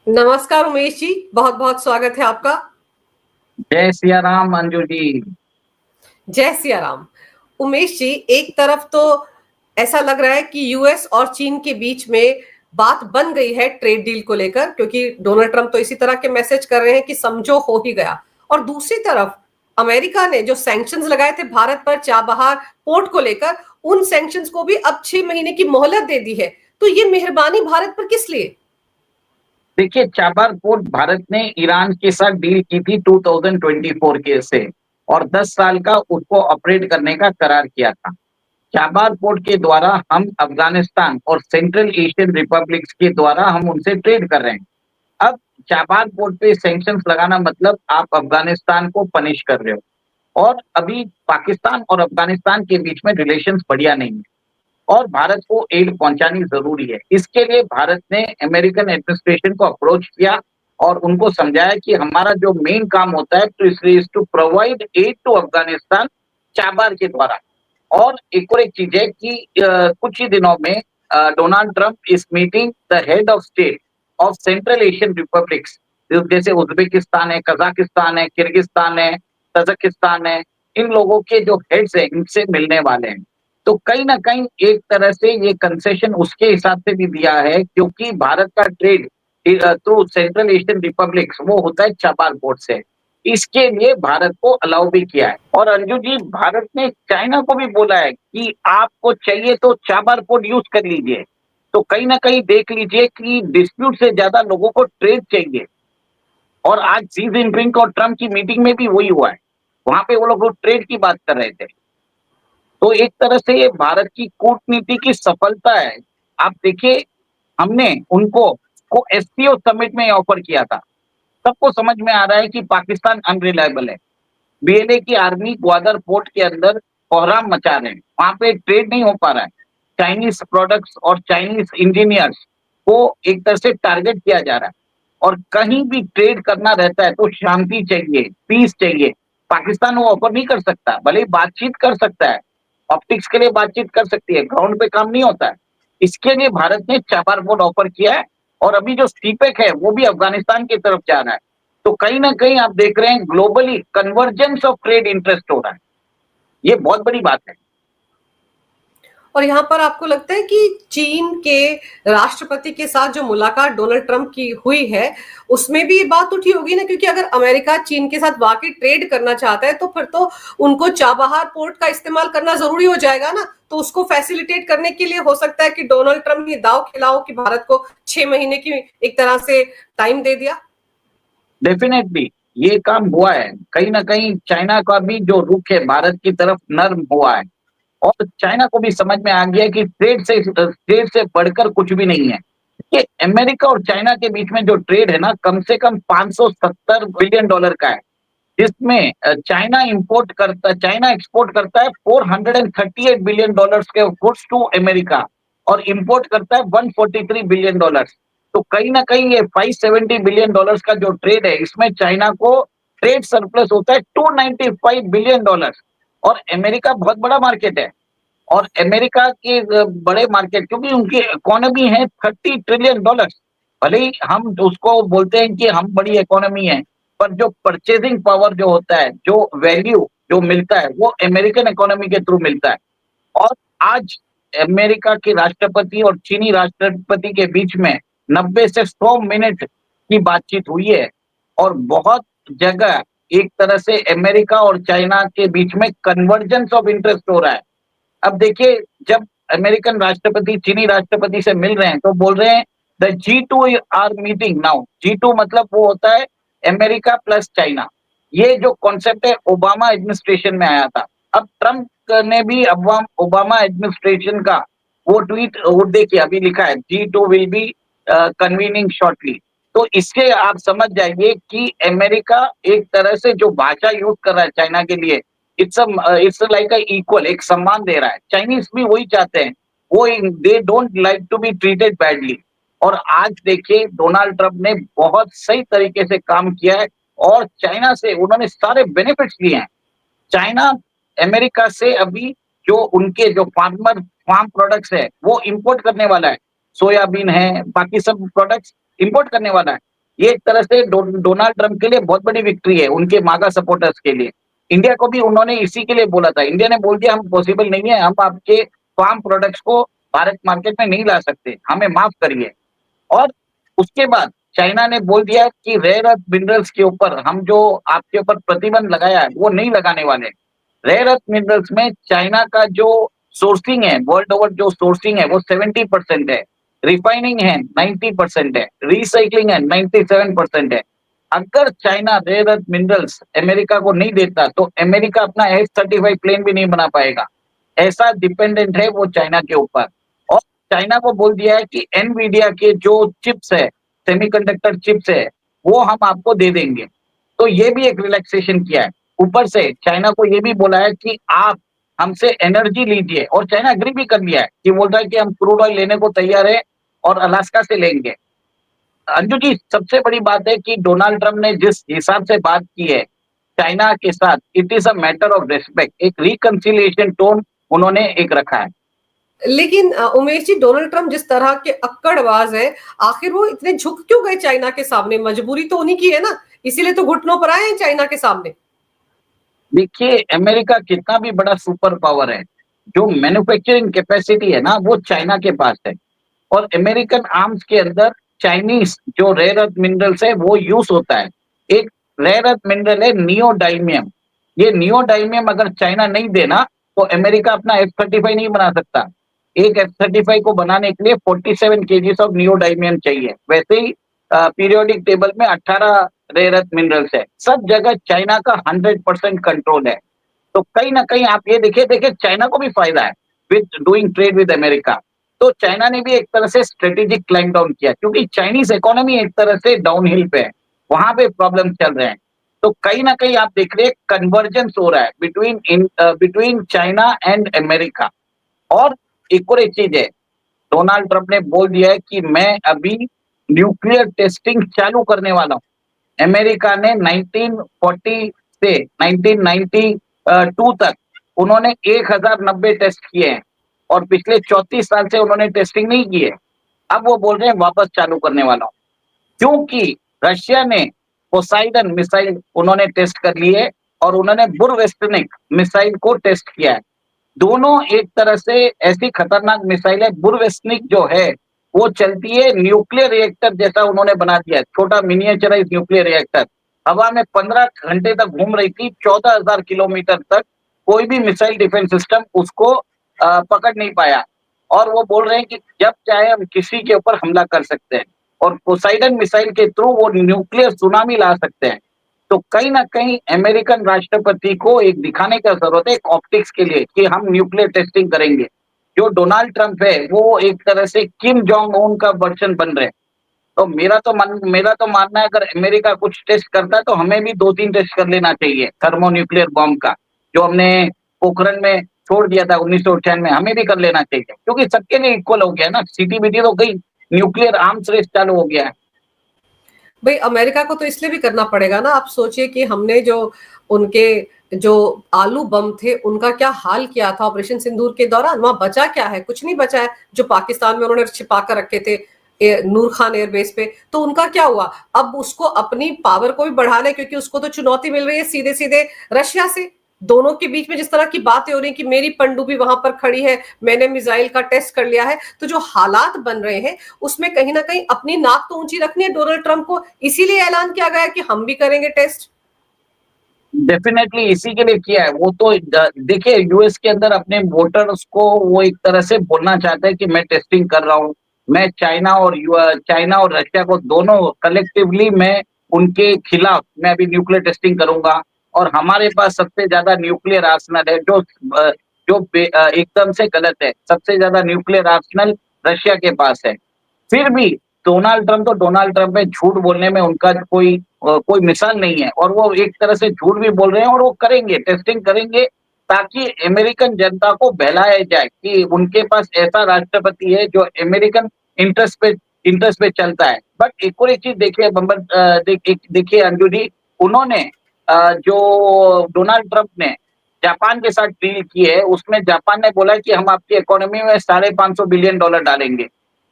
नमस्कार उमेश जी, बहुत बहुत स्वागत है आपका। जय सिया राम अंजू जी। जय सिया राम। उमेश जी, एक तरफ तो ऐसा लग रहा है कि यूएस और चीन के बीच में बात बन गई है ट्रेड डील को लेकर, क्योंकि डोनाल्ड ट्रंप तो इसी तरह के मैसेज कर रहे हैं कि समझो हो ही गया। और दूसरी तरफ अमेरिका ने जो सैंक्शंस लगाए थे भारत पर चाबहार पोर्ट को लेकर, उन सैंक्शंस को भी अब 6 महीने की मोहलत दे दी है। तो ये मेहरबानी भारत पर किस लिए? देखिए, चाबार पोर्ट भारत ने ईरान के साथ डील की थी 2024 के से, और 10 साल का उसको ऑपरेट करने का करार किया था। चाबार पोर्ट के द्वारा हम अफगानिस्तान और सेंट्रल एशियन रिपब्लिक्स के द्वारा हम उनसे ट्रेड कर रहे हैं। अब चाबार पोर्ट पे सैंक्शंस लगाना मतलब आप अफगानिस्तान को पनिश कर रहे हो, और अभी पाकिस्तान और अफगानिस्तान के बीच में रिलेशंस बढ़िया नहीं है, और भारत को एड पहुंचानी जरूरी है। इसके लिए भारत ने अमेरिकन एडमिनिस्ट्रेशन को अप्रोच किया और उनको समझाया कि हमारा जो मेन काम होता है to provide aid to Afghanistan Chabahar के द्वारा। और एक चीज है कि कुछ ही दिनों में डोनाल्ड ट्रंप इस meeting the head of state of central Asian republics, जैसे उज्बेकिस्तान है, कजाकिस्तान है, किर्गिस्तान है, तजाकिस्तान है, इन लोगों के जो हेड्स है इनसे मिलने वाले हैं। तो कहीं ना कहीं एक तरह से ये कंसेशन उसके हिसाब से भी दिया है, क्योंकि भारत का trade through central Asian republics वो होता है चाबार पोर्ट से। इसके लिए भारत को अलाउ भी किया है। और अंजू जी, भारत ने चाइना को भी बोला है कि आपको चाहिए तो चाबार पोर्ट यूज कर लीजिए। तो कहीं ना कहीं देख लीजिए कि डिस्प्यूट से ज्यादा लोगों को ट्रेड चाहिए। और आज शी जिनपिंग और ट्रम्प की मीटिंग में भी वही हुआ है, वहां पे वो लोग ट्रेड की बात कर रहे थे। तो एक तरह से ये भारत की कूटनीति की सफलता है। आप देखिए, हमने उनको को एससीओ समिट में ऑफर किया था। सबको समझ में आ रहा है कि पाकिस्तान अनरिलायबल है। बीएलए की आर्मी ग्वादर पोर्ट के अंदर कोहराम मचा रहे हैं, वहां पे ट्रेड नहीं हो पा रहा है। चाइनीज प्रोडक्ट्स और चाइनीज इंजीनियर्स को एक तरह से टारगेट किया जा रहा है। और कहीं भी ट्रेड करना रहता है तो शांति चाहिए, पीस चाहिए। पाकिस्तान वो ऑफर नहीं कर सकता, भले ही बातचीत कर सकता है, ऑप्टिक्स के लिए बातचीत कर सकती है, ग्राउंड पे काम नहीं होता है। इसके लिए भारत ने चाबार पोर्ट ऑफर किया है। और अभी जो सीपेक है वो भी अफगानिस्तान की तरफ जा रहा है। तो कहीं ना कहीं आप देख रहे हैं globally convergence of trade interest हो रहा है। ये बहुत बड़ी बात है। और यहाँ पर आपको लगता है कि चीन के राष्ट्रपति के साथ जो मुलाकात डोनाल्ड ट्रंप की हुई है, उसमें भी ये बात उठी होगी ना, क्योंकि अगर अमेरिका चीन के साथ वाकई ट्रेड करना चाहता है तो फिर तो उनको चाबहार पोर्ट का इस्तेमाल करना जरूरी हो जाएगा ना। तो उसको फैसिलिटेट करने के लिए हो सकता है कि डोनाल्ड ट्रंप ये दाव खिलाओ कि भारत को 6 महीने की एक तरह से टाइम दे दिया। डेफिनेटली ये काम हुआ है। कहीं ना कहीं चाइना का भी जो रुख है भारत की तरफ नर्म हुआ है, और चाइना को भी समझ में आ गया कि ट्रेड से बढ़कर कुछ भी नहीं है। कि अमेरिका और चाइना के बीच में जो ट्रेड है ना, कम से कम 570 बिलियन डॉलर का है, जिसमें चाइना एक्सपोर्ट करता है 438 बिलियन डॉलर्स के गुड्स टू अमेरिका, और इंपोर्ट करता है 143 बिलियन डॉलर्स। तो कहीं ना कहीं ये 570 बिलियन डॉलर्स का जो ट्रेड है, इसमें चाइना को ट्रेड सरप्लस होता है 295 बिलियन डॉलर्स। और अमेरिका बहुत बड़ा मार्केट है, और अमेरिका के बड़े मार्केट, क्योंकि उनकी इकोनॉमी है 30 ट्रिलियन डॉलर। भले ही हम उसको बोलते हैं कि हम बड़ी इकोनॉमी है, पर जो परचेजिंग पावर जो होता है, जो वैल्यू जो मिलता है, वो अमेरिकन इकोनॉमी के थ्रू मिलता है। और आज अमेरिका के राष्ट्रपति और चीनी राष्ट्रपति के बीच में 90 से 100 मिनट की बातचीत हुई है। और बहुत जगह एक तरह से अमेरिका और चाइना के बीच में कन्वर्जेंस ऑफ इंटरेस्ट हो रहा है। अब देखिए, जब अमेरिकन राष्ट्रपति चीनी राष्ट्रपति से मिल रहे हैं तो बोल रहे हैं the G2 are meeting now. G2 मतलब वो होता है अमेरिका प्लस चाइना। ये जो कॉन्सेप्ट है ओबामा एडमिनिस्ट्रेशन में आया था। अब ट्रम्प ने भी ओबामा एडमिनिस्ट्रेशन का वो ट्वीट देखिए, अभी लिखा है G2 will be convening shortly. तो इससे आप समझ जाइए कि अमेरिका एक तरह से जो भाषा यूज कर रहा है चाइना के लिए, इट्स लाइक अ इक्वल, एक सम्मान दे रहा है। चाइनीज भी वही चाहते हैं, वो they don't like to be treated badly. और आज देखिए, डोनाल्ड ट्रंप ने बहुत सही तरीके से काम किया है, और चाइना से उन्होंने सारे बेनिफिट्स लिए हैं। चाइना अमेरिका से अभी जो उनके जो फार्म प्रोडक्ट्स है वो इंपोर्ट करने वाला है। सोयाबीन है, बाकी सब प्रोडक्ट्स इंपोर्ट करने वाला है। ये एक तरह से डोनाल्ड ट्रंप के लिए बहुत बड़ी विक्ट्री है, उनके मागा सपोर्टर्स के लिए। इंडिया को भी उन्होंने इसी के लिए बोला था। इंडिया ने बोल दिया हम पॉसिबल नहीं है, हम आपके फार्म प्रोडक्ट्स को भारत मार्केट में नहीं ला सकते, हमें माफ करिए। और उसके बाद चाइना ने बोल दिया कि रेयर अर्थ मिनरल्स के ऊपर हम जो आपके ऊपर प्रतिबंध लगाया है वो नहीं लगाने वाले। रेयर अर्थ मिनरल्स में चाइना का जो सोर्सिंग है, वर्ल्ड ओवर जो सोर्सिंग है वो 70% है, रिफाइनिंग है 90% है, रिसाइकलिंग है 97% है। अगर China rare earth minerals America को नहीं देता तो अमेरिका अपना F-35 प्लेन भी नहीं बना पाएगा। ऐसा डिपेंडेंट है वो चाइना के ऊपर। और चाइना को बोल दिया है कि एनवीडिया के जो चिप्स है, सेमीकंडक्टर चिप्स है, वो हम आपको दे देंगे। तो ये भी एक रिलैक्सेशन किया है। ऊपर से चाइना को ये भी बोला है कि आप हमसे एनर्जी लीजिए, और चाइना एग्री भी कर लिया है कि बोल रहा है कि हम क्रूड ऑयल लेने को तैयार है और अलास्का से लेंगे। अंजू जी, सबसे बड़ी बात है कि डोनाल्ड ट्रंप ने जिस हिसाब से बात की है चाइना के साथ, it is a matter of respect, एक रिकंसिलिएशन टोन उन्होंने एक रखा है। लेकिन उमेश जी, डोनाल्ड ट्रंप जिस तरह के अक्कड़बाज है, आखिर वो इतने झुक क्यों गए चाइना के सामने? मजबूरी तो उन्हीं की है ना, इसीलिए तो घुटनों पर आए हैं चाइना के सामने। देखिए, अमेरिका कितना भी बड़ा सुपर पावर है, जो मैन्युफैक्चरिंग कैपेसिटी है ना वो चाइना के पास है। और अमेरिकन आर्म्स के अंदर चाइनीज जो रेयर अर्थ मिनरल्स है वो यूज होता है। एक रेयर अर्थ मिनरल है नियोडाइमियम। ये नियोडाइमियम अगर चाइना नहीं देना तो अमेरिका अपना F-35 नहीं बना सकता। एक F-35 को बनाने के लिए 47 केजीज ऑफ नियोडाइमियम चाहिए। वैसे ही पीरियोडिक टेबल में 18 रेयर अर्थ मिनरल्स है। सब जगह चाइना का 100% कंट्रोल है। तो कहीं ना कहीं आप ये देखिए देखिए चाइना को भी फायदा है with doing trade with America. तो चाइना ने भी एक तरह से स्ट्रेटेजिक क्लाइम डाउन किया, क्योंकि चाइनीज इकोनॉमी एक तरह से डाउनहिल पे है, वहां पे प्रॉब्लम चल रहे हैं। तो कहीं ना कहीं आप देख रहे हैं कन्वर्जेंस हो रहा है बिटवीन चाइना एंड अमेरिका। और एक और एक चीज है, डोनाल्ड ट्रंप ने बोल दिया है कि मैं अभी न्यूक्लियर टेस्टिंग चालू करने वाला हूं। अमेरिका ने 1940 से 1992 तक उन्होंने 1090 टेस्ट किए हैं, और पिछले 34 साल से उन्होंने टेस्टिंग नहीं की है। अब वो बोल रहे हैं वापस चालू करने वाला हूं, क्योंकि रशिया ने पोसाइडन मिसाइल उन्होंने टेस्ट कर ली है और उन्होंने बुरवेस्टनिक मिसाइल को टेस्ट किया है। दोनों एक तरह से ऐसी खतरनाक मिसाइल है। बुरवेस्टनिक जो है वो चलती है न्यूक्लियर रिएक्टर जैसा, उन्होंने बना दिया है छोटा मिनिएचराइज न्यूक्लियर रिएक्टर। हवा में 15 घंटे तक घूम रही थी, 14,000 किलोमीटर तक कोई भी मिसाइल डिफेंस सिस्टम उसको पकड़ नहीं पाया। और वो बोल रहे हैं कि जब चाहे हम किसी के ऊपर हमला कर सकते हैं, और पोसाइडन मिसाइल के थ्रू वो न्यूक्लियर सुनामी ला सकते हैं। तो कहीं ना कहीं अमेरिकन राष्ट्रपति को एक दिखाने का जरूरत है, एक ऑप्टिक्स के लिए, कि हम न्यूक्लियर टेस्टिंग करेंगे। जो डोनाल्ड ट्रंप है वो एक तरह से किम जोंग उन का वर्जन बन रहे हैं। तो मेरा तो मानना है अगर अमेरिका कुछ टेस्ट करता है तो हमें भी 2-3 टेस्ट कर लेना चाहिए थर्मो न्यूक्लियर बॉम्ब का, जो हमने पोखरण में छोड़ दिया था 1998 में, हमें भी कर लेना चाहिए, क्योंकि सबके लिए इक्वल हो गया ना। सीटी बीटी तो गई, न्यूक्लियर आर्म्स रेस चालू हो गया है। भाई अमेरिका को तो इसलिए भी करना पड़ेगा ना। आप सोचिए कि हमने जो उनके जो आलू बम थे उनका क्या हाल किया था ऑपरेशन सिंदूर के दौरान। वहां बचा क्या है? कुछ नहीं बचा है। जो पाकिस्तान में उन्होंने छिपा कर रखे थे नूर खान एयरबेस पे, तो उनका क्या हुआ? अब उसको अपनी पावर को भी बढ़ाना है, क्योंकि उसको तो चुनौती मिल रही है सीधे सीधे रशिया से। दोनों के बीच में जिस तरह की बातें हो रही है कि मेरी पनडुब्बी वहां पर खड़ी है, मैंने मिसाइल का टेस्ट कर लिया है, तो जो हालात बन रहे हैं उसमें कहीं ना कहीं अपनी नाक तो ऊंची रखनी है डोनाल्ड ट्रंप को। इसीलिए ऐलान किया गया कि हम भी करेंगे टेस्ट। डेफिनेटली इसी के लिए किया है वो तो। देखिए, यूएस के अंदर अपने वोटर्स को वो एक तरह से बोलना चाहते हैं कि मैं टेस्टिंग कर रहा हूँ। मैं चाइना और रशिया को दोनों कलेक्टिवली मैं उनके खिलाफ मैं अभी न्यूक्लियर टेस्टिंग करूंगा। और हमारे पास सबसे ज्यादा न्यूक्लियर आर्सनल है, एकदम से गलत है। सबसे ज्यादा न्यूक्लियर आर्सनल रशिया के पास है। फिर भी डोनाल्ड ट्रंप है, झूठ बोलने में उनका कोई मिसाल नहीं है, और वो एक तरह से झूठ भी बोल रहे हैं, और वो करेंगे, टेस्टिंग करेंगे, ताकि अमेरिकन जनता को बहलाया जाए कि उनके पास ऐसा राष्ट्रपति है जो अमेरिकन इंटरेस्ट पे चलता है। बट एक और एक चीज देखिए देखिए अंजू जी, उन्होंने जो डोनाल्ड ट्रंप ने जापान के साथ डील की है, उसमें जापान ने बोला कि हम आपकी इकोनॉमी में $550 बिलियन डालेंगे।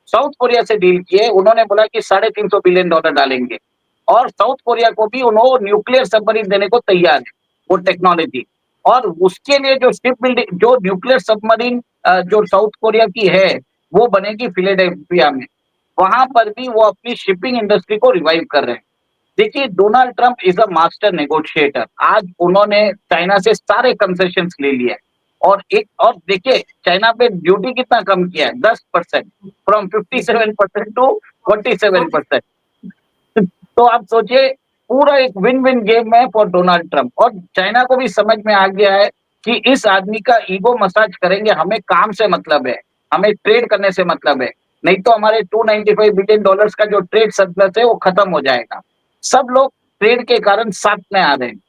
साउथ कोरिया से डील किए, उन्होंने बोला कि $350 बिलियन डालेंगे। और साउथ कोरिया को भी उन्होंने न्यूक्लियर सबमरीन देने को तैयार है, वो टेक्नोलॉजी। और उसके लिए जो शिप बिल्डिंग, जो न्यूक्लियर सबमरीन जो साउथ कोरिया की है, वो बनेगी फिलाडेल्फिया में। वहां पर भी वो अपनी शिपिंग इंडस्ट्री को रिवाइव कर रहे हैं। देखिए, Donald Trump is a master negotiator. आज उन्होंने चाइना से सारे कंसेशंस ले लिए और देखिए चाइना पे ड्यूटी कितना कम किया है, 10%, फ्रॉम 57% टू 47%। तो आप सोचिए, पूरा एक विन विन गेम है फॉर डोनाल्ड ट्रंप। और चाइना को भी समझ में आ गया है कि इस आदमी का ईगो मसाज करेंगे, हमें काम से मतलब है, हमें ट्रेड करने से मतलब है, नहीं तो हमारे $295 बिलियन का जो ट्रेड सरप्लस है वो खत्म हो जाएगा। सब लोग ट्रेड के कारण साथ में आ रहे हैं।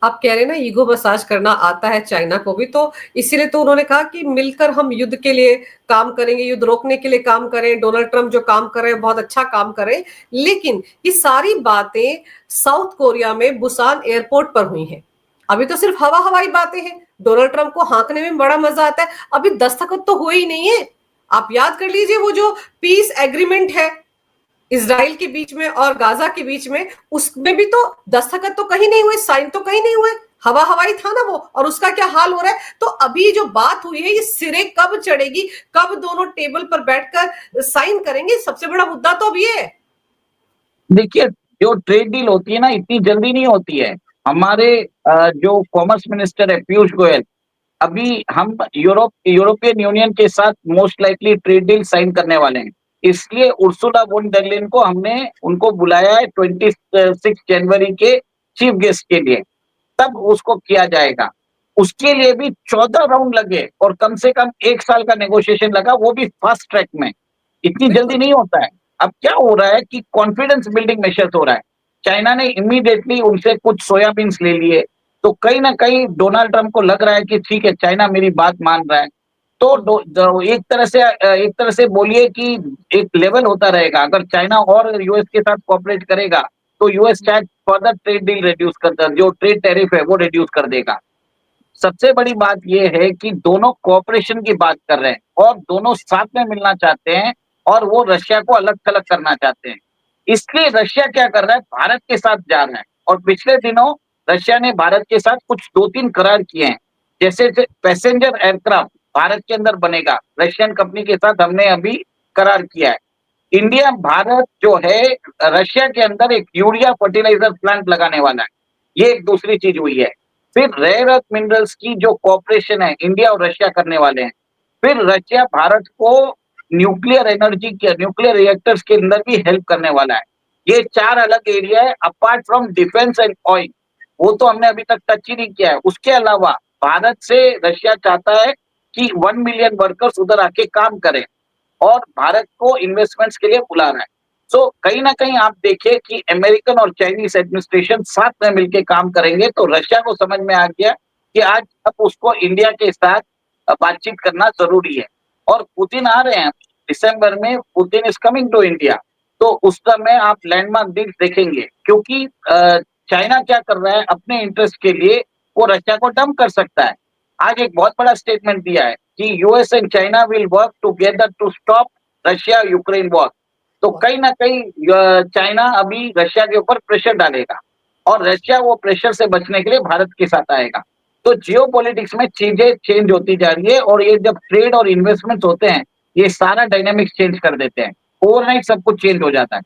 आप कह रहे हैं ना ईगो मसाज करना आता है चाइना को भी, तो इसीलिए तो उन्होंने कहा कि मिलकर हम युद्ध के लिए काम करेंगे, युद्ध रोकने के लिए काम करें। डोनाल्ड ट्रंप जो काम कर रहे हैं बहुत अच्छा काम कर रहे हैं, लेकिन ये सारी बातें साउथ कोरिया में बुसान एयरपोर्ट पर हुई हैं। अभी तो सिर्फ हवाई बातें हैं। डोनाल्ड ट्रंप को हाँकने में बड़ा मजा आता है, अभी दस्तखत तो हुए ही नहीं है। आप याद कर लीजिए वो जो पीस एग्रीमेंट है इजराइल के बीच में और गाजा के बीच में, उसमें भी तो दस्तखत तो कहीं नहीं हुए, साइन तो कहीं नहीं हुए, हवाई था ना वो। और उसका क्या हाल हो रहा है। तो अभी जो बात हुई है ये सिरे कब चढ़ेगी, कब दोनों टेबल पर बैठकर साइन करेंगे, सबसे बड़ा मुद्दा तो अब ये है। देखिए, जो ट्रेड डील होती है ना, इतनी जल्दी नहीं होती है। हमारे जो कॉमर्स मिनिस्टर है पीयूष गोयल, अभी हम यूरोपियन यूनियन के साथ most likely trade deal sign करने वाले हैं। इसलिए उर्सुला वोन डर लेyen को हमने उनको बुलाया है 26 जनवरी के चीफ गेस्ट के लिए, तब उसको किया जाएगा। उसके लिए भी 14 राउंड लगे और कम से कम 1 साल का नेगोशिएशन लगा, वो भी फास्ट ट्रैक में। इतनी जल्दी बिल्कुल। नहीं होता है। अब क्या हो रहा है कि कॉन्फिडेंस बिल्डिंग मेजर्स हो रहा है। चाइना ने इमीडिएटली उनसे कुछ सोयाबीन्स ले लिए, तो कहीं ना कहीं डोनाल्ड ट्रंप को लग रहा है कि ठीक है, चाइना मेरी बात मान रहा है। तो एक तरह से बोलिए कि एक लेवल होता रहेगा। अगर चाइना और यूएस के साथ कोऑपरेट करेगा तो यूएस शायद फर्दर ट्रेड डील रिड्यूस कर देगा, जो ट्रेड टैरिफ है वो रिड्यूस कर देगा। सबसे बड़ी बात यह है कि दोनों कोऑपरेशन की बात कर रहे हैं और दोनों साथ में मिलना चाहते हैं, और वो रशिया को अलग थलग करना चाहते हैं। इसलिए रशिया क्या कर रहा है, भारत के साथ जा रहा है। और पिछले दिनों रशिया ने भारत के साथ कुछ 2-3 करार किए हैं। जैसे पैसेंजर एयरक्राफ्ट भारत के अंदर बनेगा, रशियन कंपनी के साथ हमने अभी करार किया है। इंडिया, भारत जो है, रशिया के अंदर एक यूरिया फर्टिलाइजर प्लांट लगाने वाला है। ये एक दूसरी चीज हुई है। फिर रेयर अर्थ मिनरल्स की जो कॉपरेशन है इंडिया और रशिया करने वाले हैं। फिर रशिया भारत को न्यूक्लियर एनर्जी के, न्यूक्लियर रिएक्टर्स के अंदर भी हेल्प करने वाला है। ये 4 अलग एरिया है apart from defence and oil. वो तो हमने अभी तक टच ही नहीं किया है। उसके अलावा भारत से रशिया चाहता है कि 1 मिलियन वर्कर्स उधर आके काम करें, और भारत को इन्वेस्टमेंट्स के लिए बुला रहा है। सो कहीं ना कहीं आप देखिए कि अमेरिकन और चाइनीज एडमिनिस्ट्रेशन साथ में मिलकर काम करेंगे, तो रशिया को समझ में आ गया कि आज अब उसको इंडिया के साथ बातचीत करना जरूरी है। और पुतिन आ रहे हैं दिसंबर में, Putin is coming to India. तो उस समय आप लैंडमार्क डील देखेंगे, क्योंकि चाइना क्या कर रहा है अपने इंटरेस्ट के लिए, वो रशिया को डंप कर सकता है। आज एक बहुत बड़ा स्टेटमेंट दिया है कि US and China will work together to stop Russia Ukraine war. तो कहीं ना कहीं चाइना अभी रशिया के ऊपर प्रेशर डालेगा, और रशिया वो प्रेशर से बचने के लिए भारत के साथ आएगा। तो जियो पॉलिटिक्स में चीजें चेंज होती जा रही है, और ये जब ट्रेड और इन्वेस्टमेंट होते हैं, ये सारा डायनामिक्स चेंज कर देते हैं। ओवरनाइट सब कुछ चेंज हो जाता है।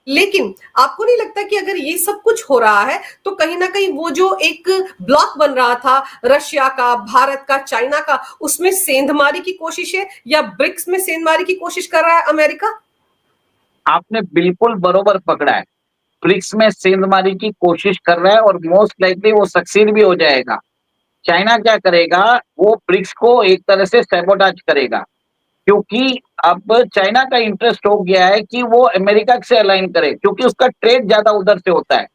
लेकिन आपको नहीं लगता कि अगर ये सब कुछ हो रहा है तो कहीं ना कहीं वो जो एक ब्लॉक बन रहा था रशिया का, भारत का, चाइना का, उसमें सेंधमारी की कोशिश है, या ब्रिक्स में सेंधमारी की कोशिश कर रहा है अमेरिका? आपने बिल्कुल बरोबर पकड़ा है। ब्रिक्स में सेंधमारी की कोशिश कर रहा है, और मोस्ट लाइकली वो सक्सीड भी हो जाएगा। चाइना क्या करेगा, वो ब्रिक्स को एक तरह से सैबोटाज करेगा, क्योंकि अब चाइना का इंटरेस्ट हो गया है कि वो अमेरिका से अलाइन करे, क्योंकि उसका ट्रेड ज्यादा उधर से होता है।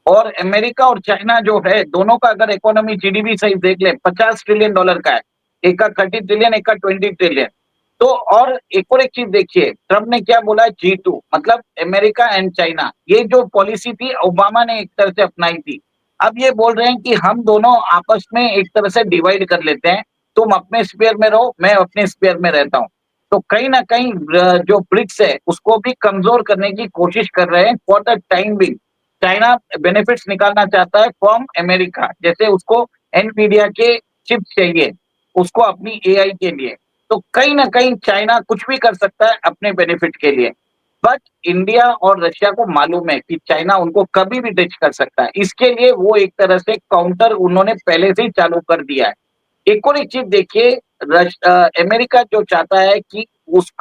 और अमेरिका और चाइना जो है, दोनों का अगर इकोनॉमी जीडीपी साइज देख ले, $50 ट्रिलियन का है। एक का 30 ट्रिलियन, एक का 20 ट्रिलियन। तो और एक चीज देखिए, ट्रम्प ने क्या बोला, G2 मतलब अमेरिका एंड चाइना। ये जो पॉलिसी थी ओबामा ने एक तरह से अपनाई थी। अब ये बोल रहे हैं कि हम दोनों आपस में एक तरह से डिवाइड कर लेते हैं, तुम अपने स्पेयर में रहो, मैं अपने स्पेयर में रहता हूँ। तो कहीं न कहीं जो ब्रिक्स है, उसको भी कमज़ोर करने की कोशिश कर रहे हैं for the time being. China benefits निकालना चाहता है फ्रॉम अमेरिका, जैसे उसको एनवीडिया के चिप्स चाहिए, उसको अपनी एआई के लिए। तो कहीं न कहीं चाइना कुछ भी कर सकता है अपने बेनिफिट के लिए। बट इंडिया और रशिया को मालूम है कि चाइना उनको कभी भी डिच कर सकता है। इसके लिए वो एक तरह से काउंटर उन्होंने पहले से ही चालू कर दिया है। एक और एक चीज़ देखिए, अमेरिका जो चाहता है कि उस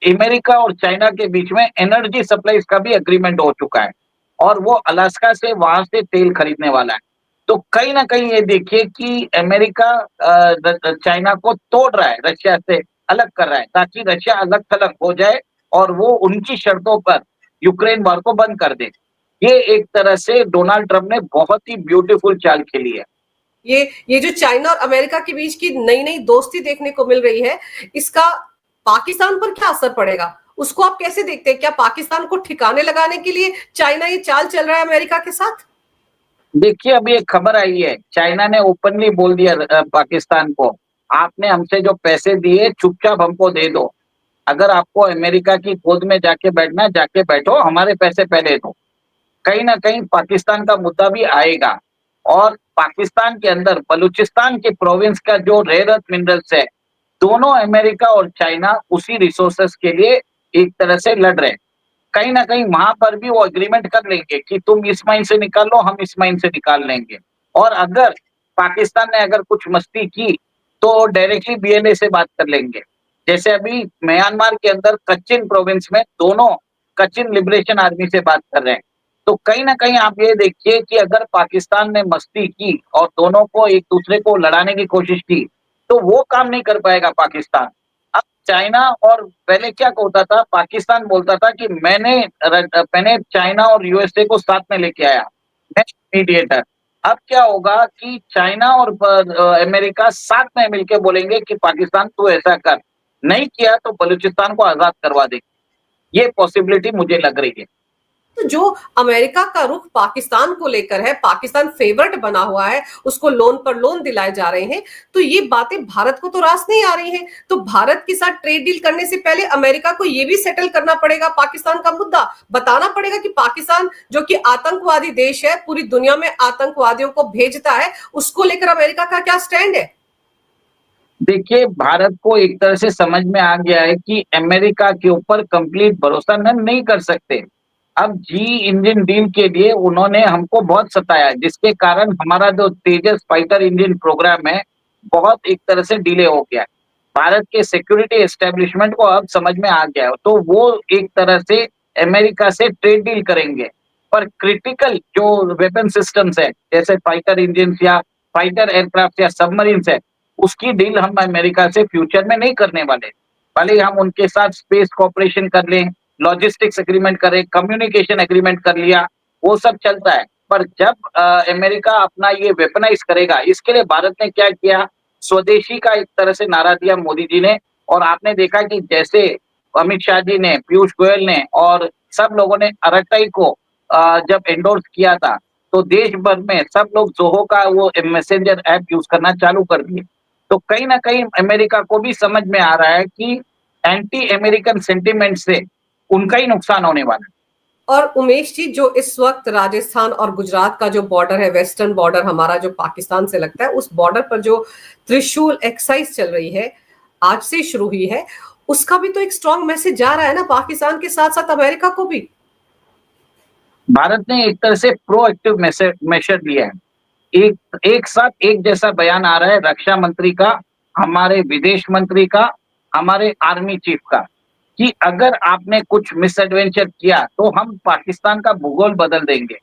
अमेरिका और चाइना के बीच में एनर्जी सप्लाईज़ का भी एग्रीमेंट हो चुका है और वो अलास्का से वहाँ से तेल खरीदने वाला है। तो कहीं न कहीं ये देखिए कि अमेरिका चाइना को तोड़ रहा है, रशिया से अलग कर रहा है, ताकि रशिया अलग-थलग हो जाए और वो उनकी शर्तों पर यूक्रेन वॉर को बंद कर दे। ये एक तरह से डोनाल्ड ट्रम्प ने बहुत ही ब्यूटीफुल चाल खेली है। ये जो चाइना और अमेरिका के बीच की नई नई दोस्ती देखने को मिल रही है, इसका पाकिस्तान पर क्या असर पड़ेगा? उसको आप कैसे देखते हैं? क्या पाकिस्तान को ठिकाने लगाने के लिए चाइना ये चाल चल रहा है अमेरिका के साथ? देखिए, अभी एक खबर आई है, चाइना ने ओपनली बोल दिया पाकिस्तान को, आपने हमसे जो पैसे दिए चुपचाप हमको दे दो। अगर आपको अमेरिका की गोद में जाके बैठना है, जाके बैठो, हमारे पैसे पहले दो। कहीं न कहीं पाकिस्तान का मुद्दा भी आएगा और पाकिस्तान के अंदर बलूचिस्तान के प्रोविंस का जो रेयर अर्थ मिनरल्स है, दोनों अमेरिका और चाइना उसी रिसोर्सेस के लिए एक तरह से लड़ रहे हैं। कहीं न कहीं वहाँ पर भी वो एग्रीमेंट कर लेंगे कि तुम इस माइन से निकाल लो, हम इस माइन से निकाल लेंगे। और अगर पाकिस्तान ने अगर कुछ मस्ती की, तो डायरेक्टली बीएनए से बात कर लेंगे। जैसे अभी म्यांमार के अंदर कचिन प्रोविंस में दोनों कचिन लिबरेशन आर्मी से बात कर रहे हैं। तो कहीं न कहीं आप ये देखिए कि अगर पाकिस्तान ने मस्ती की और दोनों को एक-दूसरे को लड़ाने की कोशिश की, तो वो काम नहीं कर पाएगा पाकिस्तान। अब चाइना और पहले क्या होता था, पाकिस्तान बोलता था कि मैंने चाइना और यूएसए को साथ में लेके आया, मैं मीडिएटर। अब क्या होगा कि चाइना और अमेरिका साथ में मिलके बोलेंगे कि पाकिस्तान तू ऐसा कर, नहीं किया तो बलूचिस्तान को आज़ाद करवा देंगे। ये पॉसिबिलिटी मुझे लग रही है। तो जो अमेरिका का रुख पाकिस्तान को लेकर है, पाकिस्तान फेवरेट बना हुआ है, उसको लोन पर लोन दिलाए जा रहे हैं, तो ये बातें भारत को तो रास नहीं आ रही हैं। तो भारत के साथ ट्रेड डील करने से पहले अमेरिका को ये भी सेटल करना पड़ेगा पाकिस्तान का मुद्दा, बताना पड़ेगा कि पाकिस्तान जो कि आतंकवादी देश है, पूरी दुनिया में आतंकवादियों को भेजता है, उसको लेकर अमेरिका का क्या स्टैंड है? देखिए, भारत को एक तरह से समझ में आ गया है कि अमेरिका के ऊपर कंप्लीट भरोसा न नहीं कर सकते। अब जी इंजन डील के लिए उन्होंने हमको बहुत सताया, जिसके कारण हमारा जो तेजस फाइटर इंजन प्रोग्राम है, बहुत एक तरह से डिले हो गया है। भारत के सिक्योरिटी एस्टेब्लिशमेंट को अब समझ में आ गया है, तो वो एक तरह से अमेरिका से ट्रेड डील करेंगे। पर क्रिटिकल जो वेपन सिस्टम्स है, जैसे फाइटर इंजन्स या फाइटर एयरक्राफ्ट या सबमरीन्स है, उसकी डील हम अमेरिका से फ्यूचर में नहीं करने वाले। भले ही हम उनके साथ स्पेस कोऑपरेशन कर लें, लॉजिस्टिक्स एग्रीमेंट करें, कम्युनिकेशन एग्रीमेंट कर लिया, वो सब चलता है। पर जब अमेरिका अपना ये वेपनाइज़ करेगा, इसके लिए भारत ने क्या किया, स्वदेशी का एक तरह से नारा दिया मोदी जी ने और आपने देखा कि जैसे अमित शाह जी ने, पीयूष गोयल ने और सब लोगों ने अराकाई को जब एंडोर्स किया था, तो देश भर में सब लोग ज़ोहो का वो मैसेंजर ऐप यूज़ करना चालू कर दिए। तो कहीं न कहीं अमेरिका को भी समझ में आ रहा है कि एंटी अमेरिकन सेंटिमेंट से उनका ही नुकसान होने वाला है। और उमेश जी, जो इस वक्त राजस्थान और गुजरात का जो बॉर्डर है, वेस्टर्न बॉर्डर हमारा जो पाकिस्तान से लगता है, उस बॉर्डर पर जो त्रिशूल एक्सरसाइज चल रही है, आज से शुरू हुई है, उसका भी तो एक स्ट्रॉन्ग मैसेज जा रहा है ना पाकिस्तान के साथ साथ अमेरिका को भी। भारत ने एक तरह से प्रोएक्टिव मेजर लिया है। एक एक साथ एक जैसा बयान आ रहा है रक्षा मंत्री का, हमारे विदेश मंत्री का, हमारे आर्मी चीफ का, कि अगर आपने कुछ मिसएडवेंचर किया तो हम पाकिस्तान का भूगोल बदल देंगे।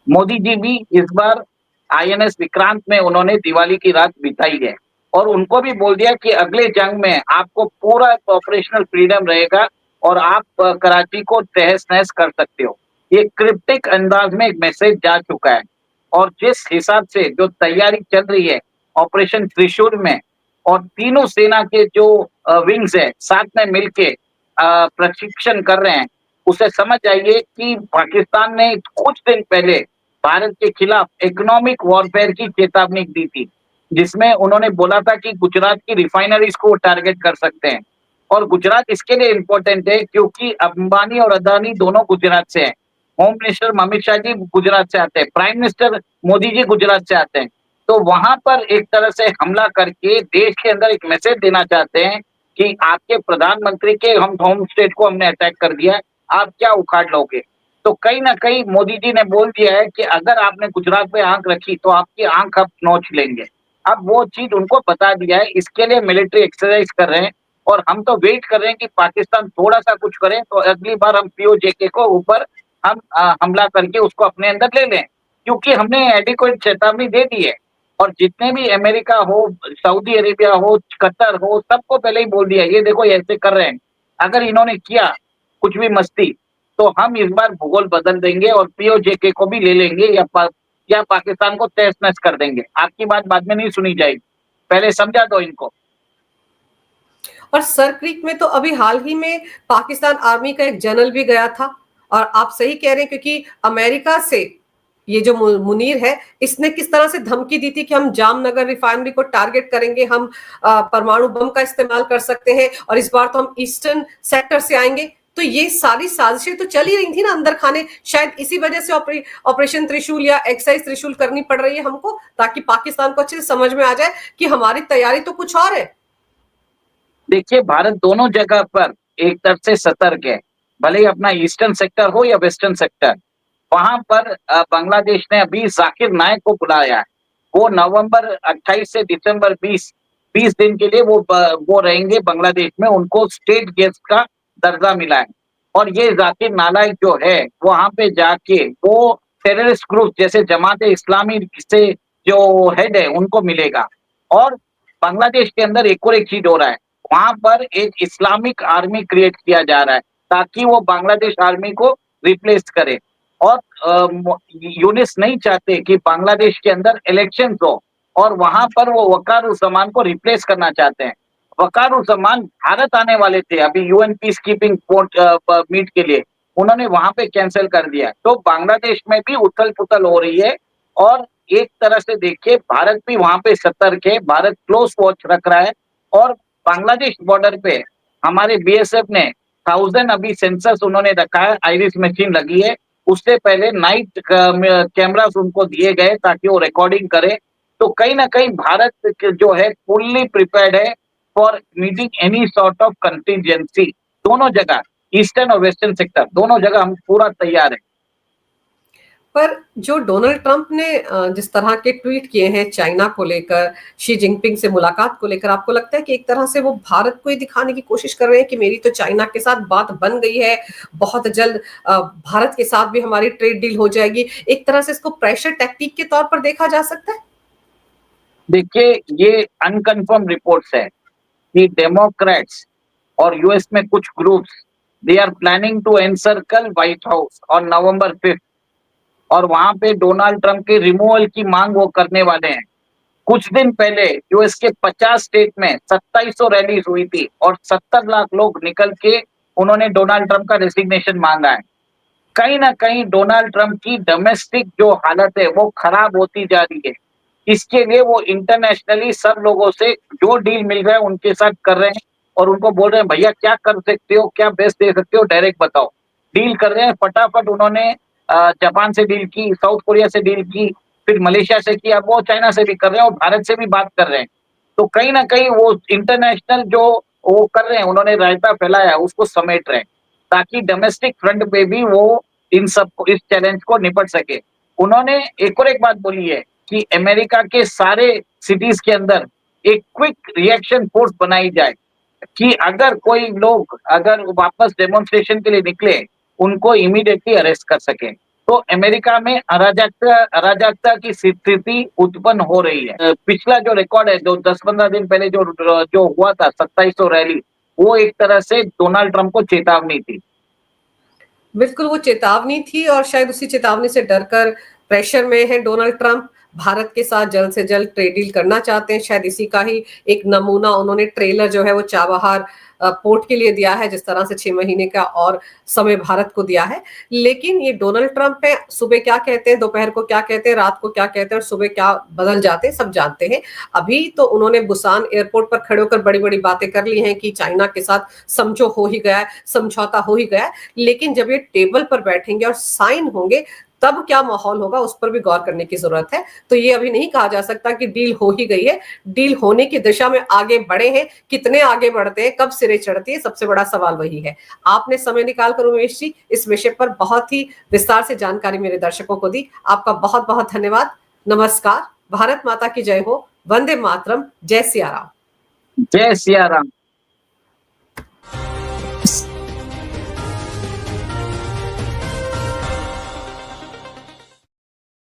मोदी जी भी इस बार आईएनएस विक्रांत में उन्होंने दिवाली की रात बिताई है और उनको भी बोल दिया कि अगले जंग में आपको पूरा ऑपरेशनल फ्रीडम रहेगा और आप कराची को तहस-नहस कर सकते हो। ये क्रिप्टिक अंदाज में एक मैसेज जा चुका है और जिस हिसाब से जो तैयारी चल रही है ऑपरेशन त्रिशूल में और तीनों सेना के जो विंग्स है साथ में मिलके प्रशिक्षण कर रहे हैं, उसे समझ आइए कि पाकिस्तान ने कुछ दिन पहले भारत के खिलाफ इकोनॉमिक वॉरफेयर की चेतावनी दी थी, जिसमें उन्होंने बोला था कि गुजरात की रिफाइनरीज को टारगेट कर सकते हैं। और गुजरात इसके लिए इम्पोर्टेंट है क्योंकि अंबानी और अदानी दोनों गुजरात से हैं। होम मिनिस्टर अमित शाह जी गुजरात से आते हैं, प्राइम मिनिस्टर मोदी जी गुजरात से आते हैं। तो वहां पर एक तरह से हमला करके देश के अंदर एक मैसेज देना चाहते हैं कि आपके प्रधानमंत्री के हम होम स्टेट को हमने अटैक कर दिया है, आप क्या उखाड़ लोगे। तो कहीं ना कहीं मोदी जी ने बोल दिया है कि अगर आपने गुजरात पे आंख रखी तो आपकी आंख अब नोच लेंगे। अब वो चीज उनको बता दिया है, इसके लिए मिलिट्री एक्सरसाइज कर रहे हैं और हम तो वेट कर रहे हैं कि पाकिस्तान थोड़ा सा कुछ करे तो अगली बार हम पीओजेके को ऊपर हम हमला करके उसको अपने अंदर ले लें, क्योंकि हमने एडिक्वेट चेतावनी दे दी है। और जितने भी अमेरिका हो, सऊदी अरेबिया हो, कतर हो, सबको पहले ही बोल दिया ये देखो ये ऐसे कर रहे हैं, अगर इन्होंने किया कुछ भी मस्ती तो हम इस बार भूगोल बदल देंगे और पीओजेके को भी ले लेंगे या पाकिस्तान को तहस नहस कर देंगे। आपकी बात बाद में नहीं सुनी जाएगी, पहले समझा दो इनको। और सर क्रीक में तो अभी हाल ही में पाकिस्तान आर्मी का एक जनरल भी गया था, और आप सही कह रहे हैं क्योंकि अमेरिका से ये जो मुनीर है इसने किस तरह से धमकी दी थी कि हम जामनगर रिफाइनरी को टारगेट करेंगे, हम परमाणु बम का इस्तेमाल कर सकते हैं और इस बार तो हम ईस्टर्न सेक्टर से आएंगे। तो ये सारी साजिशें तो चल ही रही थी ना अंदर खाने, शायद इसी वजह से ऑपरेशन त्रिशूल या एक्सरसाइज त्रिशूल करनी पड़ रही है हमको, ताकि पाकिस्तान को अच्छे से समझ में आ जाए कि हमारी तैयारी तो कुछ और है। देखिए भारत दोनों जगह पर एक तरफ से सतर्क है, भले ही अपना ईस्टर्न सेक्टर हो या वेस्टर्न सेक्टर। वहां पर बांग्लादेश ने अभी जाकिर नायक को बुलाया है, वो नवंबर 28 से दिसंबर 20 दिन के लिए वो रहेंगे बांग्लादेश में, उनको स्टेट गेस्ट का दर्जा मिला है। और ये जाकिर नायक जो है वहां पे जाके वो टेररिस्ट ग्रुप जैसे जमात इस्लामी से जो हेड है उनको मिलेगा। और बांग्लादेश के अंदर एक और एक चीज हो रहा है, वहां पर एक इस्लामिक आर्मी क्रिएट किया जा रहा है ताकि वो बांग्लादेश आर्मी को रिप्लेस करे। और यूनिस नहीं चाहते कि बांग्लादेश के अंदर इलेक्शन हो, और वहां पर वो वकारुज्जमान को रिप्लेस करना चाहते हैं। वकारुज्जमान भारत आने वाले थे अभी यूएन पीस कीपिंग मीट के लिए, उन्होंने वहां पे कैंसिल कर दिया। तो बांग्लादेश में भी उथल पुथल हो रही है और एक तरह से देखिए भारत भी वहां पे सतर्क है, भारत क्लोज वॉच रख रहा है। और बांग्लादेश बॉर्डर पे हमारे बीएसएफ ने 1000 अभी सेंसस उन्होंने रखा है, आइरिस मशीन लगी है, उससे पहले नाइट कैमरास उनको दिए गए ताकि वो रिकॉर्डिंग करे। तो कहीं ना कहीं भारत जो है फुल्ली प्रिपेयर्ड है for meeting any sort of contingency. दोनों जगह ईस्टर्न और वेस्टर्न सेक्टर दोनों जगह हम पूरा तैयार है। पर जो डोनाल्ड ट्रंप ने जिस तरह के ट्वीट किए हैं चाइना को लेकर, शी जिनपिंग से मुलाकात को लेकर, आपको लगता है कि एक तरह से वो भारत को ही दिखाने की कोशिश कर रहे हैं कि मेरी तो चाइना के साथ बात बन गई है, बहुत जल्द भारत के साथ भी हमारी ट्रेड डील हो जाएगी, एक तरह से इसको प्रेशर टैक्टिक के तौर पर देखा जा सकता है? देखिए ये अनकन्फर्म रिपोर्ट्स है कि डेमोक्रेट्स और यूएस में कुछ groups they are planning to encircle White House on November 5 और वहां पे डोनाल्ड ट्रंप के रिमूवल की मांग वो करने वाले हैं। कुछ दिन पहले यूएस के 50 स्टेट में 2700 रैलीज हुई थी और 70 लाख लोग निकल के उन्होंने डोनाल्ड ट्रंप का रेसिग्नेशन मांगा है। कहीं ना कहीं डोनाल्ड ट्रंप की डोमेस्टिक जो हालत है वो खराब होती जा रही है। इसके लिए वो इंटरनेशनली सब लोगों से जो डील मिल रहा है उनके साथ कर रहे हैं और उनको बोल रहे हैं भैया क्या कर सकते हो, क्या बेस्ट दे सकते हो, डायरेक्ट बताओ। डील कर रहे हैं फटाफट। उन्होंने जापान से डील की, साउथ कोरिया से डील की, फिर मलेशिया से की, अब वो चाइना से भी कर रहे हैं और भारत से भी बात कर रहे हैं। तो कहीं ना कहीं वो इंटरनेशनल जो वो कर रहे हैं, उन्होंने रायता फैलाया उसको समेट रहे हैं ताकि डोमेस्टिक फ्रंट पे भी वो इस चैलेंज को निपट सके। उन्होंने एक और एक बात बोली है कि अमेरिका के सारे सिटीज के अंदर एक क्विक रिएक्शन फोर्स बनाई जाए कि अगर कोई लोग अगर वापस डेमोन्स्ट्रेशन के लिए निकले उनको इमीडिएटली अरेस्ट कर सके। तो अमेरिका में अराजकता की स्थिति उत्पन्न हो रही है। पिछला जो रिकॉर्ड है जो 10-15 दिन पहले जो हुआ था 2700 रैली, वो एक तरह से डोनाल्ड ट्रंप को चेतावनी थी। बिल्कुल वो चेतावनी थी और शायद उसी चेतावनी से डरकर प्रेशर में है डोनाल्ड ट्रंप। भारत के साथ जल्द से जल्द ट्रेड डील करना चाहते हैं। शायद इसी का ही एक नमूना उन्होंने ट्रेलर जो है वो चाबहार पोर्ट के लिए दिया है, जिस तरह से 6 महीने का और समय भारत को दिया है। लेकिन ये डोनाल्ड ट्रंप है, सुबह क्या कहते हैं, दोपहर को क्या कहते हैं, रात को क्या कहते हैं और सुबह क्या बदल जाते हैं, सब जानते हैं। अभी तो उन्होंने बुसान एयरपोर्ट पर खड़े होकर बड़ी-बड़ी बातें कर ली हैं कि चाइना के साथ समझौता हो ही गया है। लेकिन जब ये टेबल पर बैठेंगे और साइन होंगे, तब क्या माहौल होगा उस पर भी गौर करने की जरूरत है। तो ये अभी नहीं कहा जा सकता कि डील हो ही गई है। डील होने की दिशा में आगे बढ़े हैं, कितने आगे बढ़ते हैं, कब सिरे चढ़ती है, सबसे बड़ा सवाल वही है। आपने समय निकालकर उमेश जी इस विषय पर बहुत ही विस्तार से जानकारी मेरे दर्शकों को दी। आपका बहुत बहुत धन्यवाद। नमस्कार। भारत माता की जय हो। वंदे मातरम। जय सिया राम। जय सिया राम।